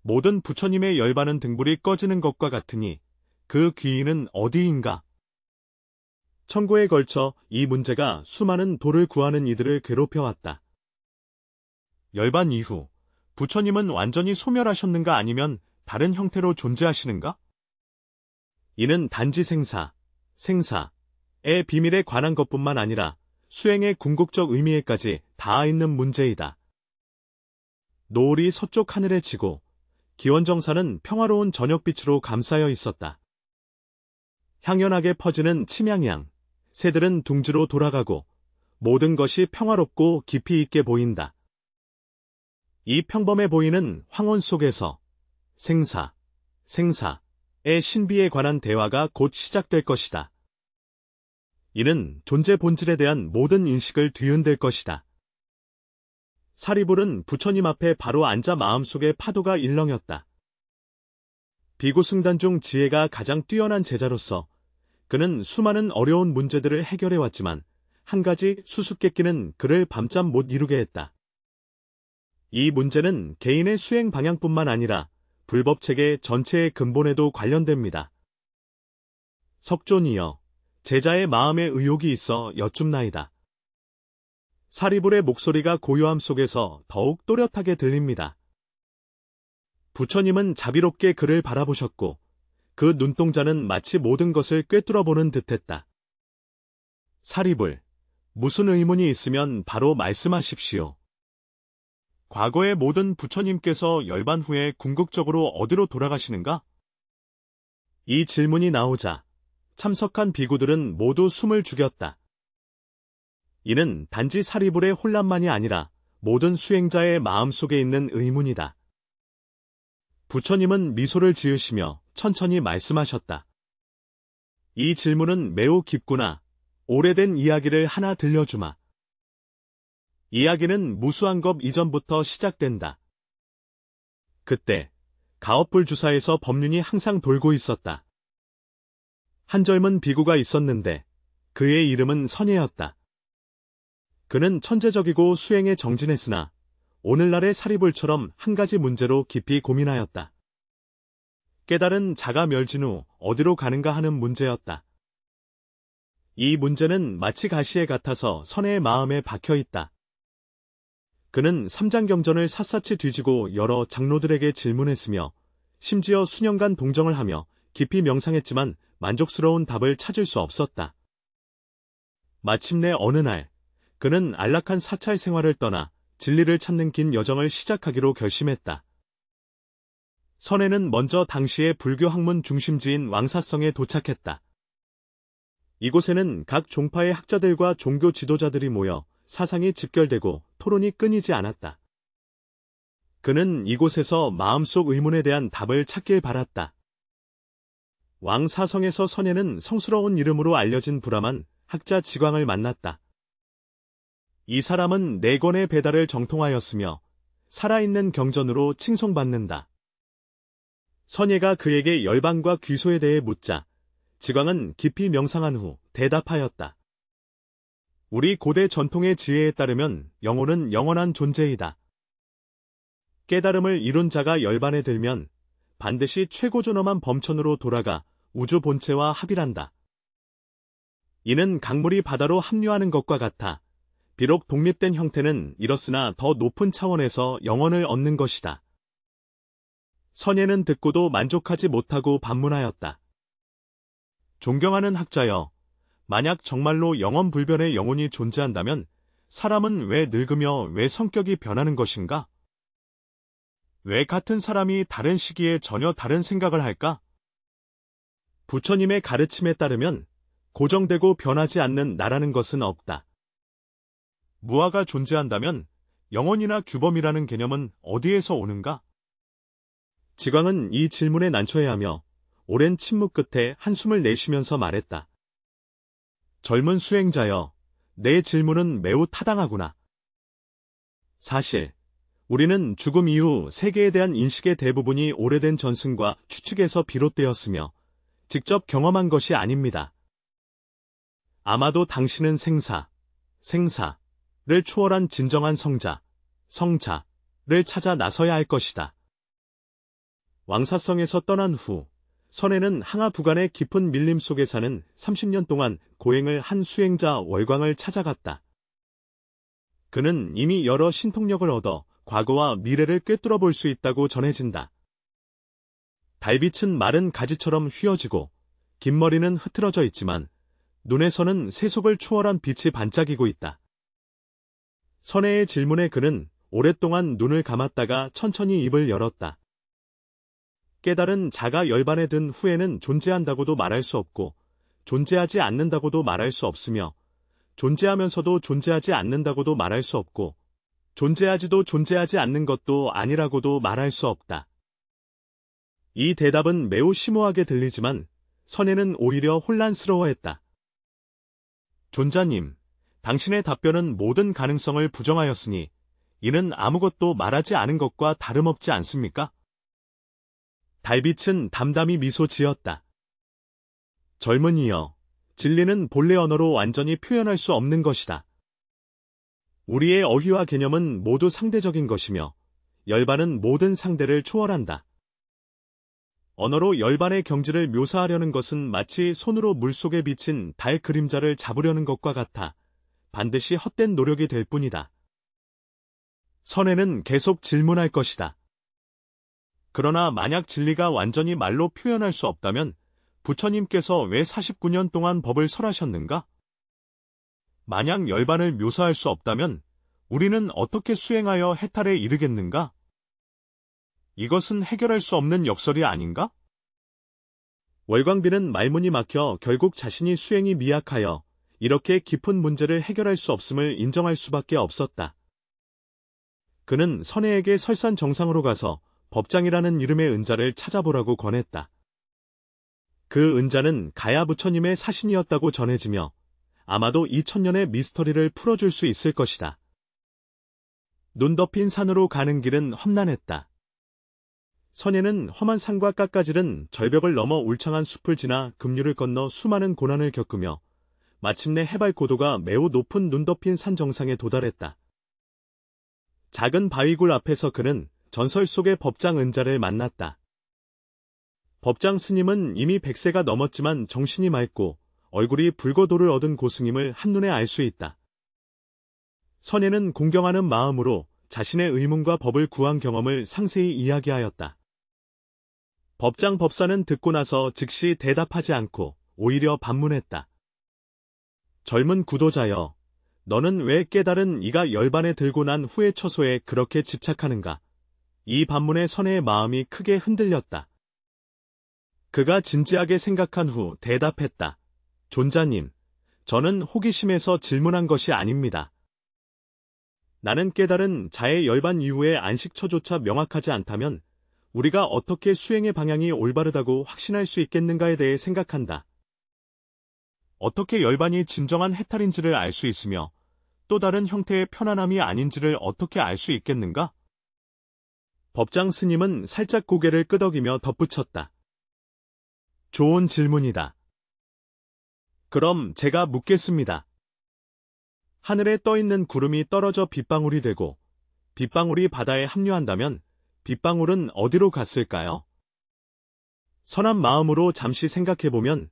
모든 부처님의 열반은 등불이 꺼지는 것과 같으니 그 귀인은 어디인가? 천고에 걸쳐 이 문제가 수많은 도를 구하는 이들을 괴롭혀왔다. 열반 이후 부처님은 완전히 소멸하셨는가 아니면 다른 형태로 존재하시는가? 이는 단지 생사의 비밀에 관한 것뿐만 아니라 수행의 궁극적 의미에까지 닿아 있는 문제이다. 노을이 서쪽 하늘에 지고 기원정사는 평화로운 저녁빛으로 감싸여 있었다. 향연하게 퍼지는 침향향, 새들은 둥지로 돌아가고 모든 것이 평화롭고 깊이 있게 보인다. 이 평범해 보이는 황혼 속에서 생사의 신비에 관한 대화가 곧 시작될 것이다. 이는 존재 본질에 대한 모든 인식을 뒤흔들 것이다. 사리불은 부처님 앞에 바로 앉아 마음속에 파도가 일렁였다. 비구 승단 중 지혜가 가장 뛰어난 제자로서 그는 수많은 어려운 문제들을 해결해왔지만 한 가지 수수께끼는 그를 밤잠 못 이루게 했다. 이 문제는 개인의 수행 방향뿐만 아니라 불법체계 전체의 근본에도 관련됩니다. 석존이여, 제자의 마음에 의혹이 있어 여쭙나이다. 사리불의 목소리가 고요함 속에서 더욱 또렷하게 들립니다. 부처님은 자비롭게 그를 바라보셨고 그 눈동자는 마치 모든 것을 꿰뚫어보는 듯했다. 사리불, 무슨 의문이 있으면 바로 말씀하십시오. 과거의 모든 부처님께서 열반 후에 궁극적으로 어디로 돌아가시는가? 이 질문이 나오자 참석한 비구들은 모두 숨을 죽였다. 이는 단지 사리불의 혼란만이 아니라 모든 수행자의 마음속에 있는 의문이다. 부처님은 미소를 지으시며 천천히 말씀하셨다. 이 질문은 매우 깊구나. 오래된 이야기를 하나 들려주마. 이야기는 무수한겁 이전부터 시작된다. 그때 가업불 주사에서 법륜이 항상 돌고 있었다. 한 젊은 비구가 있었는데 그의 이름은 선예였다. 그는 천재적이고 수행에 정진했으나 오늘날의 사리불처럼 한 가지 문제로 깊이 고민하였다. 깨달은 자가 멸진 후 어디로 가는가 하는 문제였다. 이 문제는 마치 가시에 같아서 선예의 마음에 박혀있다. 그는 삼장경전을 샅샅이 뒤지고 여러 장로들에게 질문했으며 심지어 수년간 동정을 하며 깊이 명상했지만 만족스러운 답을 찾을 수 없었다. 마침내 어느 날 그는 안락한 사찰 생활을 떠나 진리를 찾는 긴 여정을 시작하기로 결심했다. 선예는 먼저 당시의 불교 학문 중심지인 왕사성에 도착했다. 이곳에는 각 종파의 학자들과 종교 지도자들이 모여 사상이 집결되고 토론이 끊이지 않았다. 그는 이곳에서 마음속 의문에 대한 답을 찾길 바랐다. 왕사성에서 선예는 성스러운 이름으로 알려진 불암한 학자 지광을 만났다. 이 사람은 4권의 배달을 정통하였으며 살아있는 경전으로 칭송받는다. 선예가 그에게 열반과 귀소에 대해 묻자 지광은 깊이 명상한 후 대답하였다. 우리 고대 전통의 지혜에 따르면 영혼은 영원한 존재이다. 깨달음을 이룬 자가 열반에 들면 반드시 최고존엄한 범천으로 돌아가 우주 본체와 합일한다. 이는 강물이 바다로 합류하는 것과 같아 비록 독립된 형태는 이렇으나 더 높은 차원에서 영원을 얻는 것이다. 선예는 듣고도 만족하지 못하고 반문하였다. 존경하는 학자여, 만약 정말로 영원불변의 영혼이 존재한다면 사람은 왜 늙으며 왜 성격이 변하는 것인가? 왜 같은 사람이 다른 시기에 전혀 다른 생각을 할까? 부처님의 가르침에 따르면 고정되고 변하지 않는 나라는 것은 없다. 무아가 존재한다면 영혼이나 규범이라는 개념은 어디에서 오는가? 지광은 이 질문에 난처해하며 오랜 침묵 끝에 한숨을 내쉬면서 말했다. 젊은 수행자여, 내 질문은 매우 타당하구나. 사실 우리는 죽음 이후 세계에 대한 인식의 대부분이 오래된 전승과 추측에서 비롯되었으며 직접 경험한 것이 아닙니다. 아마도 당신은 생사를 초월한 진정한 성자를 찾아 나서야 할 것이다. 왕사성에서 떠난 후 선혜는 항하 부간의 깊은 밀림 속에 사는 30년 동안 고행을 한 수행자 월광을 찾아갔다. 그는 이미 여러 신통력을 얻어 과거와 미래를 꿰뚫어 볼 수 있다고 전해진다. 달빛은 마른 가지처럼 휘어지고 긴 머리는 흐트러져 있지만 눈에서는 세속을 초월한 빛이 반짝이고 있다. 선혜의 질문에 그는 오랫동안 눈을 감았다가 천천히 입을 열었다. 깨달은 자가 열반에 든 후에는 존재한다고도 말할 수 없고 존재하지 않는다고도 말할 수 없으며 존재하면서도 존재하지 않는다고도 말할 수 없고 존재하지도 존재하지 않는 것도 아니라고도 말할 수 없다. 이 대답은 매우 심오하게 들리지만 선혜는 오히려 혼란스러워했다. 존자님, 당신의 답변은 모든 가능성을 부정하였으니 이는 아무것도 말하지 않은 것과 다름없지 않습니까? 달빛은 담담히 미소 지었다. 젊은이여, 진리는 본래 언어로 완전히 표현할 수 없는 것이다. 우리의 어휘와 개념은 모두 상대적인 것이며 열반은 모든 상대를 초월한다. 언어로 열반의 경지를 묘사하려는 것은 마치 손으로 물속에 비친 달 그림자를 잡으려는 것과 같아 반드시 헛된 노력이 될 뿐이다. 선혜는 계속 질문할 것이다. 그러나 만약 진리가 완전히 말로 표현할 수 없다면 부처님께서 왜 49년 동안 법을 설하셨는가? 만약 열반을 묘사할 수 없다면 우리는 어떻게 수행하여 해탈에 이르겠는가? 이것은 해결할 수 없는 역설이 아닌가? 월광비는 말문이 막혀 결국 자신이 수행이 미약하여 이렇게 깊은 문제를 해결할 수 없음을 인정할 수밖에 없었다. 그는 선혜에게 설산정상으로 가서 법장이라는 이름의 은자를 찾아보라고 권했다. 그 은자는 가야 부처님의 사신이었다고 전해지며 아마도 2000년의 미스터리를 풀어줄 수 있을 것이다. 눈 덮인 산으로 가는 길은 험난했다. 선혜는 험한 산과 깎아지른 절벽을 넘어 울창한 숲을 지나 급류를 건너 수많은 고난을 겪으며 마침내 해발 고도가 매우 높은 눈 덮인 산 정상에 도달했다. 작은 바위굴 앞에서 그는 전설 속의 법장 은자를 만났다. 법장 스님은 이미 100세가 넘었지만 정신이 맑고 얼굴이 불거도를 얻은 고승임을 한눈에 알 수 있다. 선혜는 공경하는 마음으로 자신의 의문과 법을 구한 경험을 상세히 이야기하였다. 법장 법사는 듣고 나서 즉시 대답하지 않고 오히려 반문했다. 젊은 구도자여, 너는 왜 깨달은 이가 열반에 들고 난 후의 처소에 그렇게 집착하는가? 이 반문에 선혜의 마음이 크게 흔들렸다. 그가 진지하게 생각한 후 대답했다. 존자님, 저는 호기심에서 질문한 것이 아닙니다. 나는 깨달은 자의 열반 이후의 안식처조차 명확하지 않다면 우리가 어떻게 수행의 방향이 올바르다고 확신할 수 있겠는가에 대해 생각한다. 어떻게 열반이 진정한 해탈인지를 알 수 있으며 또 다른 형태의 편안함이 아닌지를 어떻게 알 수 있겠는가? 법장 스님은 살짝 고개를 끄덕이며 덧붙였다. 좋은 질문이다. 그럼 제가 묻겠습니다. 하늘에 떠있는 구름이 떨어져 빗방울이 되고 빗방울이 바다에 합류한다면 빗방울은 어디로 갔을까요? 선한 마음으로 잠시 생각해보면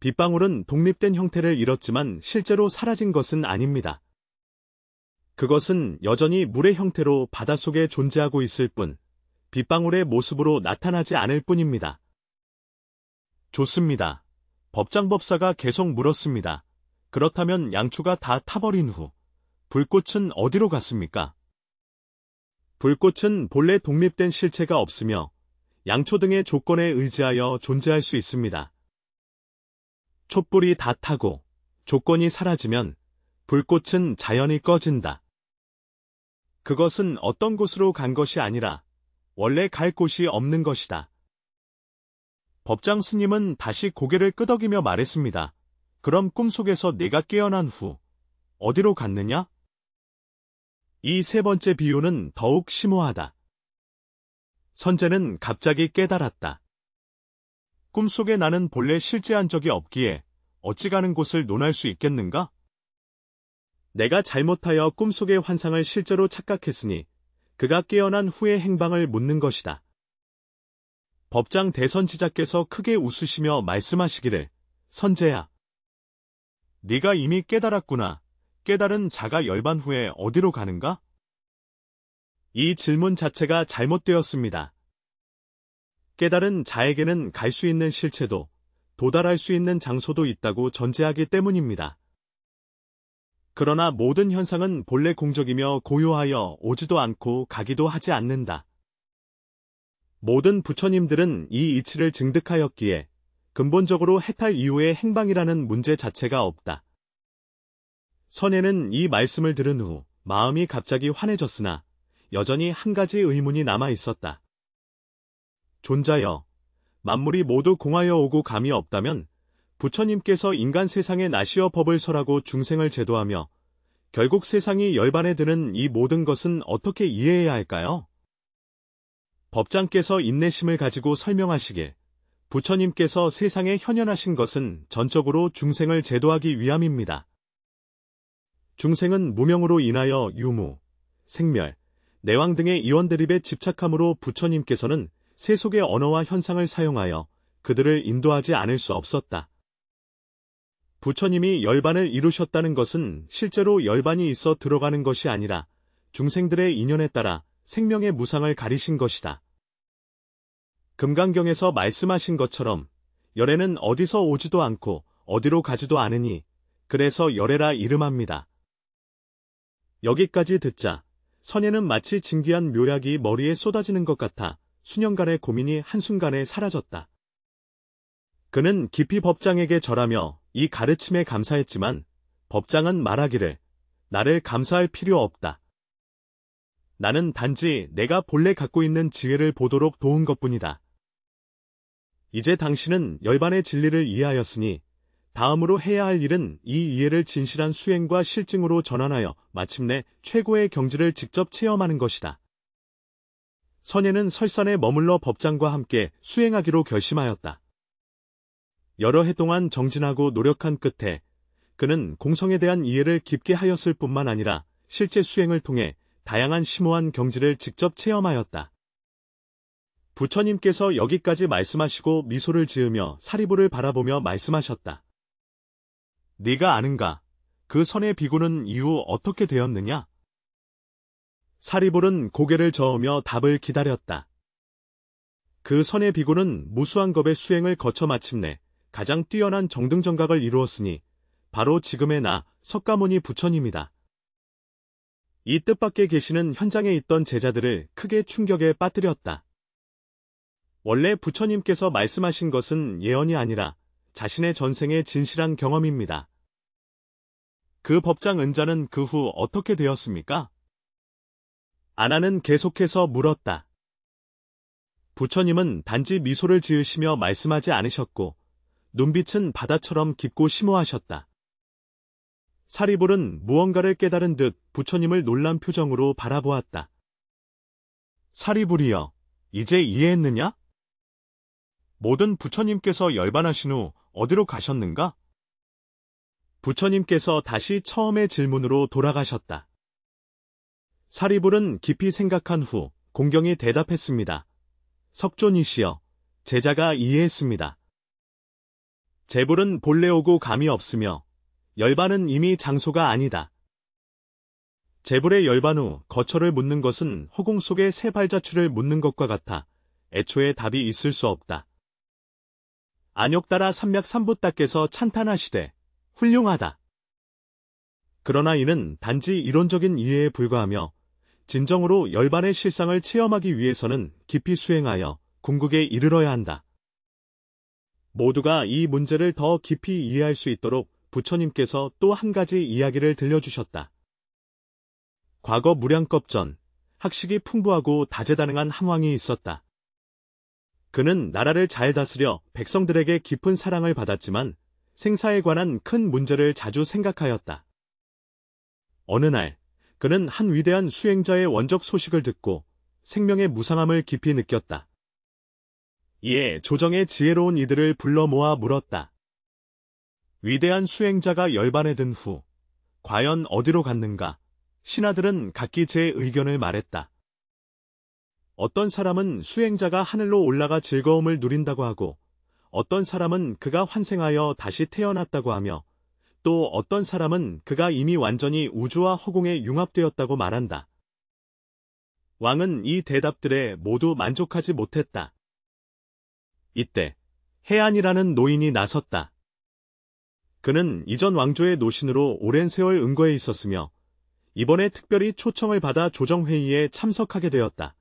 빗방울은 독립된 형태를 잃었지만 실제로 사라진 것은 아닙니다. 그것은 여전히 물의 형태로 바닷속에 존재하고 있을 뿐 빗방울의 모습으로 나타나지 않을 뿐입니다. 좋습니다. 법장법사가 계속 물었습니다. 그렇다면 양초가 다 타버린 후 불꽃은 어디로 갔습니까? 불꽃은 본래 독립된 실체가 없으며 양초 등의 조건에 의지하여 존재할 수 있습니다. 촛불이 다 타고 조건이 사라지면 불꽃은 자연히 꺼진다. 그것은 어떤 곳으로 간 것이 아니라 원래 갈 곳이 없는 것이다. 법장 스님은 다시 고개를 끄덕이며 말했습니다. 그럼 꿈속에서 내가 깨어난 후 어디로 갔느냐? 이 세 번째 비유는 더욱 심오하다. 선제는 갑자기 깨달았다. 꿈속에 나는 본래 실제한 적이 없기에 어찌 가는 곳을 논할 수 있겠는가? 내가 잘못하여 꿈속의 환상을 실제로 착각했으니 그가 깨어난 후의 행방을 묻는 것이다. 법장 대선지자께서 크게 웃으시며 말씀하시기를, 선재야, 네가 이미 깨달았구나. 깨달은 자가 열반 후에 어디로 가는가? 이 질문 자체가 잘못되었습니다. 깨달은 자에게는 갈 수 있는 실체도 도달할 수 있는 장소도 있다고 전제하기 때문입니다. 그러나 모든 현상은 본래 공적이며 고요하여 오지도 않고 가기도 하지 않는다. 모든 부처님들은 이 이치를 증득하였기에 근본적으로 해탈 이후의 행방이라는 문제 자체가 없다. 선예는 이 말씀을 들은 후 마음이 갑자기 환해졌으나 여전히 한 가지 의문이 남아 있었다. 존자여, 만물이 모두 공하여 오고 감이 없다면 부처님께서 인간 세상에 나시어 법을 설하고 중생을 제도하며 결국 세상이 열반에 드는 이 모든 것은 어떻게 이해해야 할까요? 법장께서 인내심을 가지고 설명하시길, 부처님께서 세상에 현현하신 것은 전적으로 중생을 제도하기 위함입니다. 중생은 무명으로 인하여 유무, 생멸, 내왕 등의 이원대립에 집착함으로 부처님께서는 세속의 언어와 현상을 사용하여 그들을 인도하지 않을 수 없었다. 부처님이 열반을 이루셨다는 것은 실제로 열반이 있어 들어가는 것이 아니라 중생들의 인연에 따라 생명의 무상을 가리신 것이다. 금강경에서 말씀하신 것처럼 열애는 어디서 오지도 않고 어디로 가지도 않으니 그래서 열애라 이름합니다. 여기까지 듣자 선예는 마치 진귀한 묘약이 머리에 쏟아지는 것 같아 수년간의 고민이 한순간에 사라졌다. 그는 깊이 법장에게 절하며 이 가르침에 감사했지만 법장은 말하기를, 나를 감사할 필요 없다. 나는 단지 내가 본래 갖고 있는 지혜를 보도록 도운 것뿐이다. 이제 당신은 열반의 진리를 이해하였으니 다음으로 해야 할 일은 이 이해를 진실한 수행과 실증으로 전환하여 마침내 최고의 경지를 직접 체험하는 것이다. 선예는 설산에 머물러 법장과 함께 수행하기로 결심하였다. 여러 해 동안 정진하고 노력한 끝에 그는 공성에 대한 이해를 깊게 하였을 뿐만 아니라 실제 수행을 통해 다양한 심오한 경지를 직접 체험하였다. 부처님께서 여기까지 말씀하시고 미소를 지으며 사리부를 바라보며 말씀하셨다. 네가 아는가? 그 선의 비구는 이후 어떻게 되었느냐? 사리불은 고개를 저으며 답을 기다렸다. 그 선의 비구는 무수한 겁의 수행을 거쳐 마침내 가장 뛰어난 정등정각을 이루었으니 바로 지금의 나 석가모니 부처님이다. 이 뜻밖에 계시는 현장에 있던 제자들을 크게 충격에 빠뜨렸다. 원래 부처님께서 말씀하신 것은 예언이 아니라 자신의 전생의 진실한 경험입니다. 그 법장 은자는 그 후 어떻게 되었습니까? 아나는 계속해서 물었다. 부처님은 단지 미소를 지으시며 말씀하지 않으셨고 눈빛은 바다처럼 깊고 심오하셨다. 사리불은 무언가를 깨달은 듯 부처님을 놀란 표정으로 바라보았다. 사리불이여, 이제 이해했느냐? 모든 부처님께서 열반하신 후 어디로 가셨는가? 부처님께서 다시 처음의 질문으로 돌아가셨다. 사리불은 깊이 생각한 후 공경이 대답했습니다. 석존이시여, 제자가 이해했습니다. 재불은 본래 오고 감이 없으며 열반은 이미 장소가 아니다. 재불의 열반 후 거처를 묻는 것은 허공 속에 새 발자취를 묻는 것과 같아 애초에 답이 있을 수 없다. 안욕따라 삼맥삼부따께서 찬탄하시되 훌륭하다. 그러나 이는 단지 이론적인 이해에 불과하며 진정으로 열반의 실상을 체험하기 위해서는 깊이 수행하여 궁극에 이르러야 한다. 모두가 이 문제를 더 깊이 이해할 수 있도록 부처님께서 또 한 가지 이야기를 들려주셨다. 과거 무량겁 전 학식이 풍부하고 다재다능한 한 왕이 있었다. 그는 나라를 잘 다스려 백성들에게 깊은 사랑을 받았지만 생사에 관한 큰 문제를 자주 생각하였다. 어느 날 그는 한 위대한 수행자의 원적 소식을 듣고 생명의 무상함을 깊이 느꼈다. 이에 조정의 지혜로운 이들을 불러 모아 물었다. 위대한 수행자가 열반에 든 후 과연 어디로 갔는가? 신하들은 각기 제 의견을 말했다. 어떤 사람은 수행자가 하늘로 올라가 즐거움을 누린다고 하고, 어떤 사람은 그가 환생하여 다시 태어났다고 하며, 또 어떤 사람은 그가 이미 완전히 우주와 허공에 융합되었다고 말한다. 왕은 이 대답들에 모두 만족하지 못했다. 이때 해안이라는 노인이 나섰다. 그는 이전 왕조의 노신으로 오랜 세월 은거에 있었으며 이번에 특별히 초청을 받아 조정회의에 참석하게 되었다.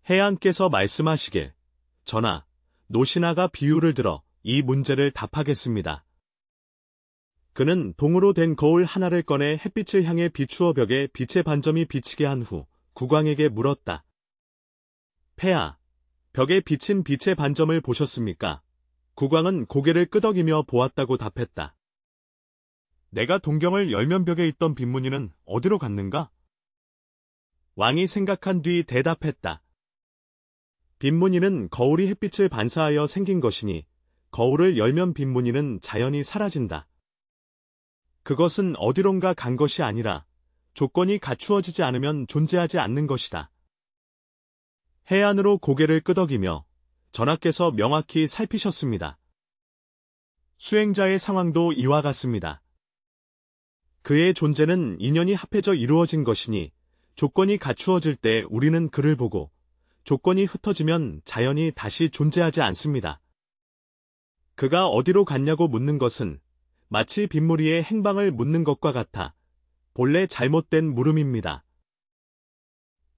해안께서 말씀하시길, 전하, 노신하가 비유를 들어 이 문제를 답하겠습니다. 그는 동으로 된 거울 하나를 꺼내 햇빛을 향해 비추어 벽에 빛의 반점이 비치게 한 후 국왕에게 물었다. 폐하, 벽에 비친 빛의 반점을 보셨습니까? 국왕은 고개를 끄덕이며 보았다고 답했다. 내가 동경을 열면 벽에 있던 빈무늬는 어디로 갔는가? 왕이 생각한 뒤 대답했다. 빈무늬는 거울이 햇빛을 반사하여 생긴 것이니 거울을 열면 빈무늬는 자연히 사라진다. 그것은 어디론가 간 것이 아니라 조건이 갖추어지지 않으면 존재하지 않는 것이다. 해안으로 고개를 끄덕이며 전하께서 명확히 살피셨습니다. 수행자의 상황도 이와 같습니다. 그의 존재는 인연이 합해져 이루어진 것이니 조건이 갖추어질 때 우리는 그를 보고 조건이 흩어지면 자연히 다시 존재하지 않습니다. 그가 어디로 갔냐고 묻는 것은 마치 빗무리에 행방을 묻는 것과 같아 본래 잘못된 물음입니다.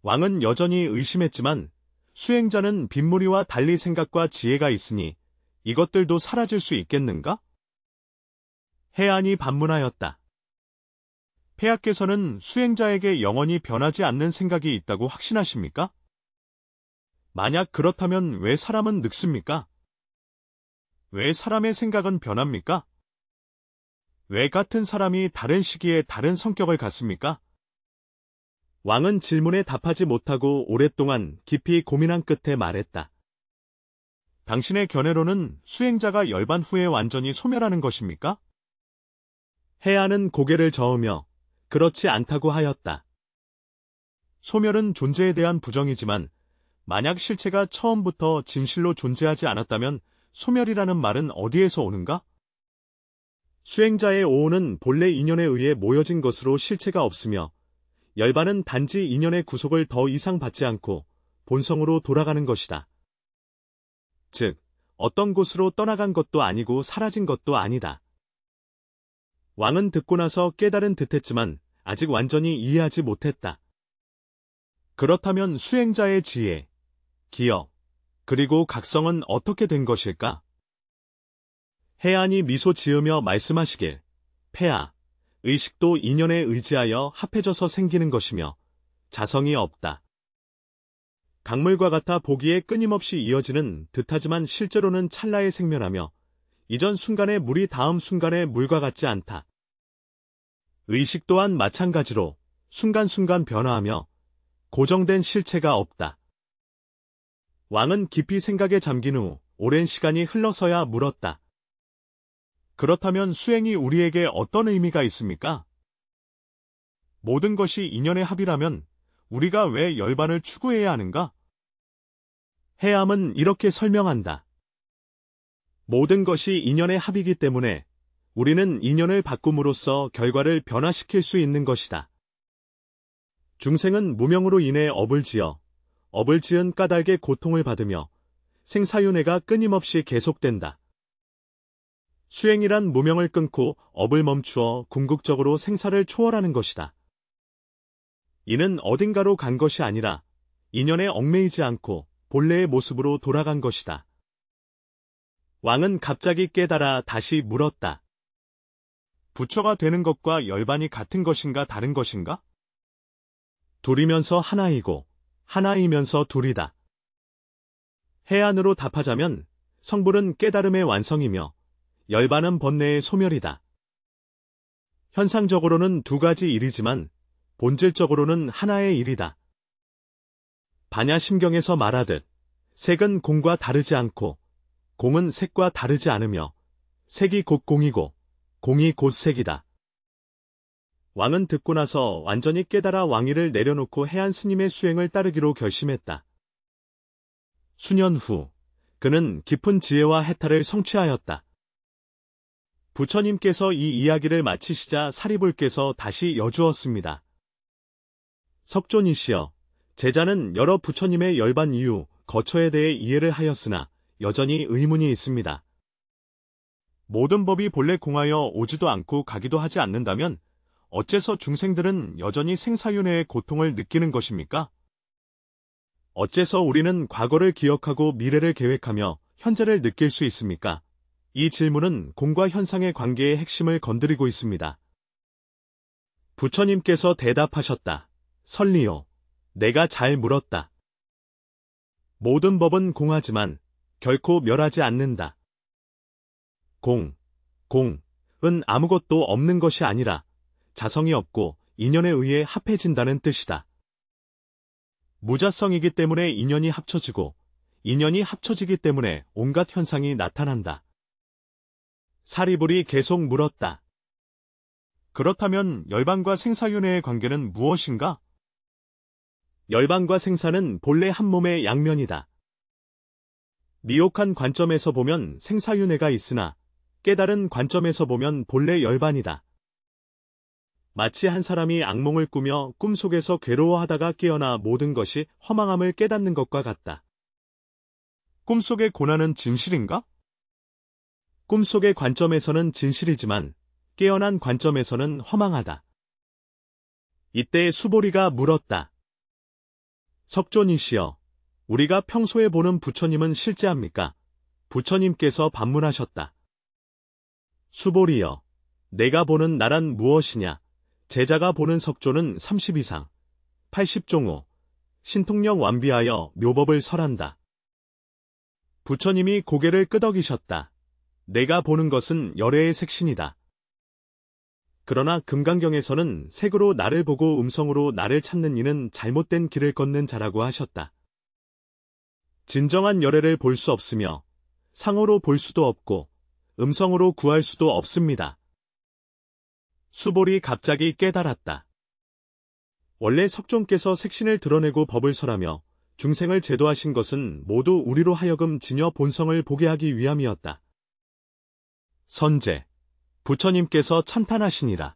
왕은 여전히 의심했지만 수행자는 빗무리와 달리 생각과 지혜가 있으니 이것들도 사라질 수 있겠는가? 해안이 반문하였다. 폐하께서는 수행자에게 영원히 변하지 않는 생각이 있다고 확신하십니까? 만약 그렇다면 왜 사람은 늙습니까? 왜 사람의 생각은 변합니까? 왜 같은 사람이 다른 시기에 다른 성격을 갖습니까? 왕은 질문에 답하지 못하고 오랫동안 깊이 고민한 끝에 말했다. 당신의 견해로는 수행자가 열반 후에 완전히 소멸하는 것입니까? 해안은 고개를 저으며 그렇지 않다고 하였다. 소멸은 존재에 대한 부정이지만 만약 실체가 처음부터 진실로 존재하지 않았다면 소멸이라는 말은 어디에서 오는가? 수행자의 오온은 본래 인연에 의해 모여진 것으로 실체가 없으며 열반은 단지 인연의 구속을 더 이상 받지 않고 본성으로 돌아가는 것이다. 즉, 어떤 곳으로 떠나간 것도 아니고 사라진 것도 아니다. 왕은 듣고 나서 깨달은 듯했지만 아직 완전히 이해하지 못했다. 그렇다면 수행자의 지혜, 기억, 그리고 각성은 어떻게 된 것일까? 해안이 미소 지으며 말씀하시길, 폐하, 의식도 인연에 의지하여 합해져서 생기는 것이며 자성이 없다. 강물과 같아 보기에 끊임없이 이어지는 듯하지만 실제로는 찰나에 생멸하며 이전 순간의 물이 다음 순간의 물과 같지 않다. 의식 또한 마찬가지로 순간순간 변화하며 고정된 실체가 없다. 왕은 깊이 생각에 잠긴 후 오랜 시간이 흘러서야 물었다. 그렇다면 수행이 우리에게 어떤 의미가 있습니까? 모든 것이 인연의 합이라면 우리가 왜 열반을 추구해야 하는가? 해암은 이렇게 설명한다. 모든 것이 인연의 합이기 때문에 우리는 인연을 바꿈으로써 결과를 변화시킬 수 있는 것이다. 중생은 무명으로 인해 업을 지어 업을 지은 까닭에 고통을 받으며 생사윤회가 끊임없이 계속된다. 수행이란 무명을 끊고 업을 멈추어 궁극적으로 생사를 초월하는 것이다. 이는 어딘가로 간 것이 아니라 인연에 얽매이지 않고 본래의 모습으로 돌아간 것이다. 왕은 갑자기 깨달아 다시 물었다. 부처가 되는 것과 열반이 같은 것인가 다른 것인가? 둘이면서 하나이고 하나이면서 둘이다. 해안으로 답하자면 성불은 깨달음의 완성이며 열반은 번뇌의 소멸이다. 현상적으로는 두 가지 일이지만 본질적으로는 하나의 일이다. 반야심경에서 말하듯 색은 공과 다르지 않고 공은 색과 다르지 않으며 색이 곧 공이고 공이 곧 색이다. 왕은 듣고 나서 완전히 깨달아 왕위를 내려놓고 해안 스님의 수행을 따르기로 결심했다. 수년 후, 그는 깊은 지혜와 해탈을 성취하였다. 부처님께서 이 이야기를 마치시자 사리불께서 다시 여주었습니다. 석존이시여, 제자는 여러 부처님의 열반 이후 거처에 대해 이해를 하였으나 여전히 의문이 있습니다. 모든 법이 본래 공하여 오지도 않고 가기도 하지 않는다면 어째서 중생들은 여전히 생사윤회의 고통을 느끼는 것입니까? 어째서 우리는 과거를 기억하고 미래를 계획하며 현재를 느낄 수 있습니까? 이 질문은 공과 현상의 관계의 핵심을 건드리고 있습니다. 부처님께서 대답하셨다. 설리요. 내가 잘 물었다. 모든 법은 공하지만 결코 멸하지 않는다. 공은 아무것도 없는 것이 아니라 자성이 없고 인연에 의해 합해진다는 뜻이다. 무자성이기 때문에 인연이 합쳐지고 인연이 합쳐지기 때문에 온갖 현상이 나타난다. 사리불이 계속 물었다. 그렇다면 열반과 생사윤회의 관계는 무엇인가? 열반과 생사는 본래 한 몸의 양면이다. 미혹한 관점에서 보면 생사윤회가 있으나 깨달은 관점에서 보면 본래 열반이다. 마치 한 사람이 악몽을 꾸며 꿈속에서 괴로워하다가 깨어나 모든 것이 허망함을 깨닫는 것과 같다. 꿈속의 고난은 진실인가? 꿈속의 관점에서는 진실이지만 깨어난 관점에서는 허망하다. 이때 수보리가 물었다. 석존이시여, 우리가 평소에 보는 부처님은 실제합니까? 부처님께서 반문하셨다. 수보리여, 내가 보는 나란 무엇이냐? 제자가 보는 석존은 30 이상, 80종호, 신통력 완비하여 묘법을 설한다. 부처님이 고개를 끄덕이셨다. 내가 보는 것은 열애의 색신이다. 그러나 금강경에서는 색으로 나를 보고 음성으로 나를 찾는 이는 잘못된 길을 걷는 자라고 하셨다. 진정한 열애를 볼 수 없으며 상호로 볼 수도 없고 음성으로 구할 수도 없습니다. 수보리 갑자기 깨달았다. 원래 석존께서 색신을 드러내고 법을 설하며 중생을 제도하신 것은 모두 우리로 하여금 진여 본성을 보게 하기 위함이었다. 선제, 부처님께서 찬탄하시니라.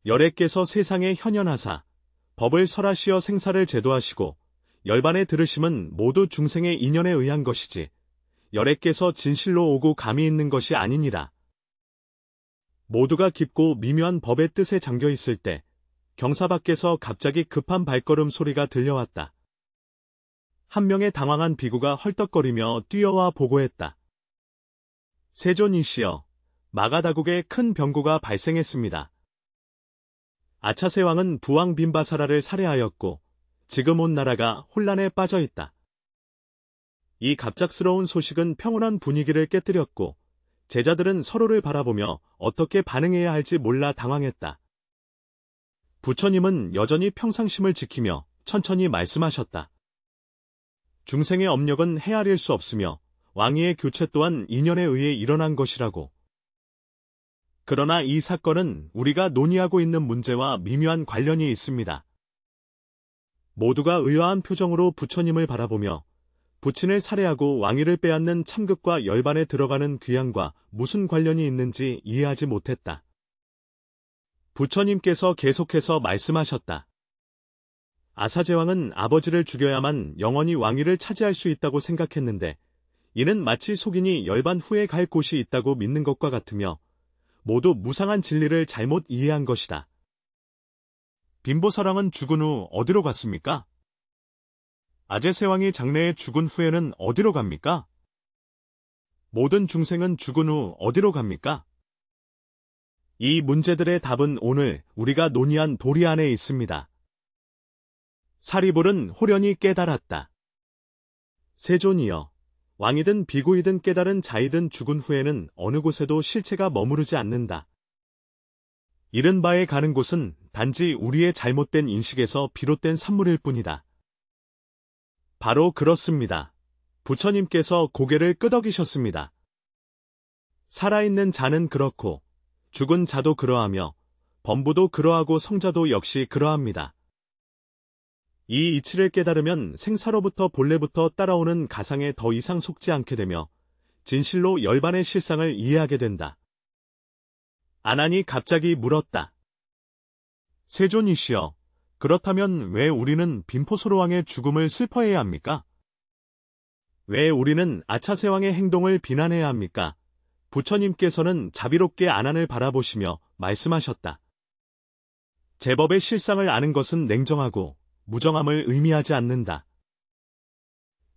열애께서 세상에 현현하사 법을 설하시어 생사를 제도하시고 열반의 들으심은 모두 중생의 인연에 의한 것이지 열애께서 진실로 오고 감이 있는 것이 아니니라. 모두가 깊고 미묘한 법의 뜻에 잠겨 있을 때 경사 밖에서 갑자기 급한 발걸음 소리가 들려왔다. 한 명의 당황한 비구가 헐떡거리며 뛰어와 보고했다. 세존이시여, 마가다국에 큰 병고가 발생했습니다. 아차세왕은 부왕 빈바사라를 살해하였고 지금 온 나라가 혼란에 빠져 있다. 이 갑작스러운 소식은 평온한 분위기를 깨뜨렸고 제자들은 서로를 바라보며 어떻게 반응해야 할지 몰라 당황했다. 부처님은 여전히 평상심을 지키며 천천히 말씀하셨다. 중생의 업력은 헤아릴 수 없으며 왕위의 교체 또한 인연에 의해 일어난 것이라고. 그러나 이 사건은 우리가 논의하고 있는 문제와 미묘한 관련이 있습니다. 모두가 의아한 표정으로 부처님을 바라보며 부친을 살해하고 왕위를 빼앗는 참극과 열반에 들어가는 귀양과 무슨 관련이 있는지 이해하지 못했다. 부처님께서 계속해서 말씀하셨다. 아사제왕은 아버지를 죽여야만 영원히 왕위를 차지할 수 있다고 생각했는데 이는 마치 속인이 열반 후에 갈 곳이 있다고 믿는 것과 같으며 모두 무상한 진리를 잘못 이해한 것이다. 빈보사랑은 죽은 후 어디로 갔습니까? 아제세왕이 장래에 죽은 후에는 어디로 갑니까? 모든 중생은 죽은 후 어디로 갑니까? 이 문제들의 답은 오늘 우리가 논의한 도리 안에 있습니다. 사리불은 호련히 깨달았다. 세존이여, 왕이든 비구이든 깨달은 자이든 죽은 후에는 어느 곳에도 실체가 머무르지 않는다. 이른 바에 가는 곳은 단지 우리의 잘못된 인식에서 비롯된 산물일 뿐이다. 바로 그렇습니다. 부처님께서 고개를 끄덕이셨습니다. 살아있는 자는 그렇고 죽은 자도 그러하며 범부도 그러하고 성자도 역시 그러합니다. 이 이치를 깨달으면 생사로부터 본래부터 따라오는 가상에 더 이상 속지 않게 되며 진실로 열반의 실상을 이해하게 된다. 아난이 갑자기 물었다. 세존이시여, 그렇다면 왜 우리는 빈포소로왕의 죽음을 슬퍼해야 합니까? 왜 우리는 아차세왕의 행동을 비난해야 합니까? 부처님께서는 자비롭게 아난을 바라보시며 말씀하셨다. 제법의 실상을 아는 것은 냉정하고 무정함을 의미하지 않는다.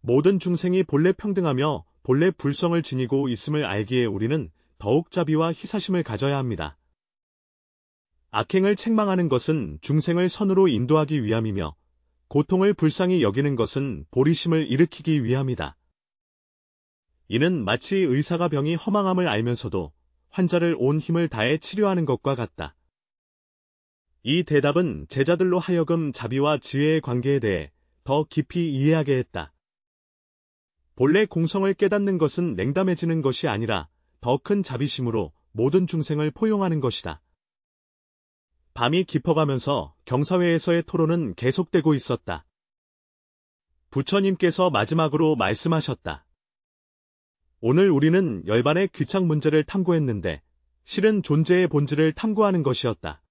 모든 중생이 본래 평등하며 본래 불성을 지니고 있음을 알기에 우리는 더욱 자비와 희사심을 가져야 합니다. 악행을 책망하는 것은 중생을 선으로 인도하기 위함이며 고통을 불쌍히 여기는 것은 보리심을 일으키기 위함이다. 이는 마치 의사가 병이 허망함을 알면서도 환자를 온 힘을 다해 치료하는 것과 같다. 이 대답은 제자들로 하여금 자비와 지혜의 관계에 대해 더 깊이 이해하게 했다. 본래 공성을 깨닫는 것은 냉담해지는 것이 아니라 더 큰 자비심으로 모든 중생을 포용하는 것이다. 밤이 깊어가면서 경사회에서의 토론은 계속되고 있었다. 부처님께서 마지막으로 말씀하셨다. 오늘 우리는 열반의 귀착 문제를 탐구했는데 실은 존재의 본질을 탐구하는 것이었다.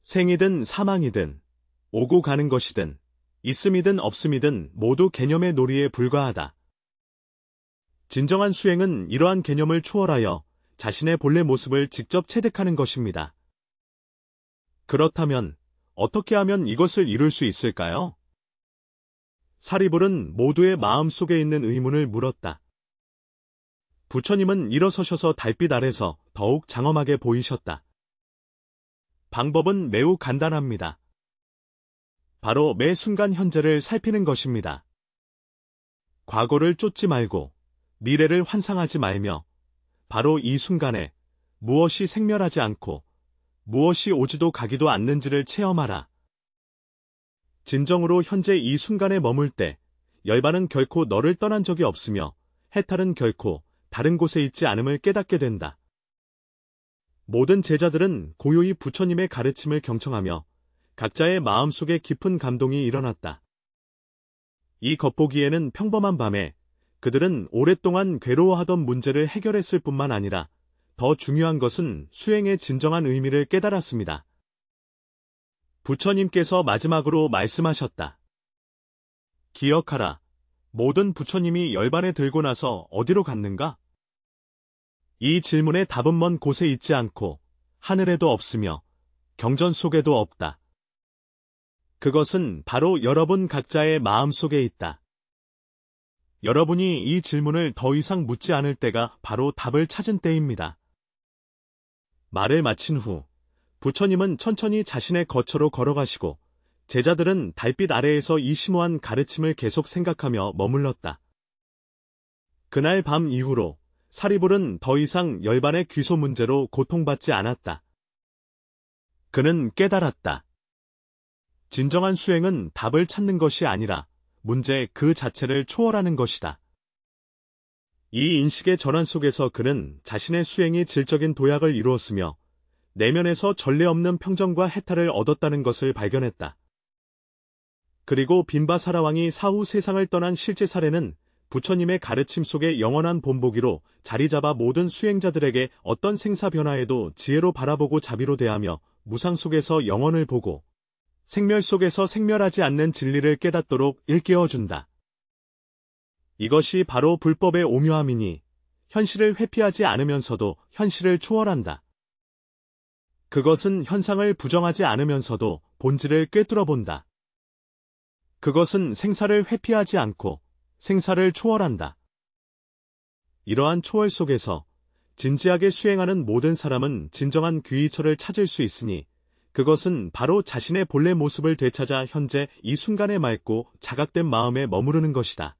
생이든 사망이든 오고 가는 것이든 있음이든 없음이든 모두 개념의 놀이에 불과하다. 진정한 수행은 이러한 개념을 초월하여 자신의 본래 모습을 직접 체득하는 것입니다. 그렇다면 어떻게 하면 이것을 이룰 수 있을까요? 사리불은 모두의 마음속에 있는 의문을 물었다. 부처님은 일어서셔서 달빛 아래서 더욱 장엄하게 보이셨다. 방법은 매우 간단합니다. 바로 매 순간 현재를 살피는 것입니다. 과거를 쫓지 말고 미래를 환상하지 말며 바로 이 순간에 무엇이 생멸하지 않고 무엇이 오지도 가기도 않는지를 체험하라. 진정으로 현재 이 순간에 머물 때 열반은 결코 너를 떠난 적이 없으며 해탈은 결코 다른 곳에 있지 않음을 깨닫게 된다. 모든 제자들은 고요히 부처님의 가르침을 경청하며 각자의 마음속에 깊은 감동이 일어났다. 이 겉보기에는 평범한 밤에 그들은 오랫동안 괴로워하던 문제를 해결했을 뿐만 아니라 더 중요한 것은 수행의 진정한 의미를 깨달았습니다. 부처님께서 마지막으로 말씀하셨다. 기억하라. 모든 부처님이 열반에 들고 나서 어디로 갔는가? 이 질문의 답은 먼 곳에 있지 않고 하늘에도 없으며 경전 속에도 없다. 그것은 바로 여러분 각자의 마음속에 있다. 여러분이 이 질문을 더 이상 묻지 않을 때가 바로 답을 찾은 때입니다. 말을 마친 후 부처님은 천천히 자신의 거처로 걸어가시고 제자들은 달빛 아래에서 이 심오한 가르침을 계속 생각하며 머물렀다. 그날 밤 이후로 사리불은 더 이상 열반의 귀소 문제로 고통받지 않았다. 그는 깨달았다. 진정한 수행은 답을 찾는 것이 아니라 문제 그 자체를 초월하는 것이다. 이 인식의 전환 속에서 그는 자신의 수행이 질적인 도약을 이루었으며 내면에서 전례 없는 평정과 해탈을 얻었다는 것을 발견했다. 그리고 빈바사라왕이 사후 세상을 떠난 실제 사례는 부처님의 가르침 속의 영원한 본보기로 자리잡아 모든 수행자들에게 어떤 생사 변화에도 지혜로 바라보고 자비로 대하며 무상 속에서 영원을 보고 생멸 속에서 생멸하지 않는 진리를 깨닫도록 일깨워준다. 이것이 바로 불법의 오묘함이니 현실을 회피하지 않으면서도 현실을 초월한다. 그것은 현상을 부정하지 않으면서도 본질을 꿰뚫어 본다. 그것은 생사를 회피하지 않고 생사를 초월한다. 이러한 초월 속에서 진지하게 수행하는 모든 사람은 진정한 귀의처를 찾을 수 있으니 그것은 바로 자신의 본래 모습을 되찾아 현재 이 순간에 맑고 자각된 마음에 머무르는 것이다.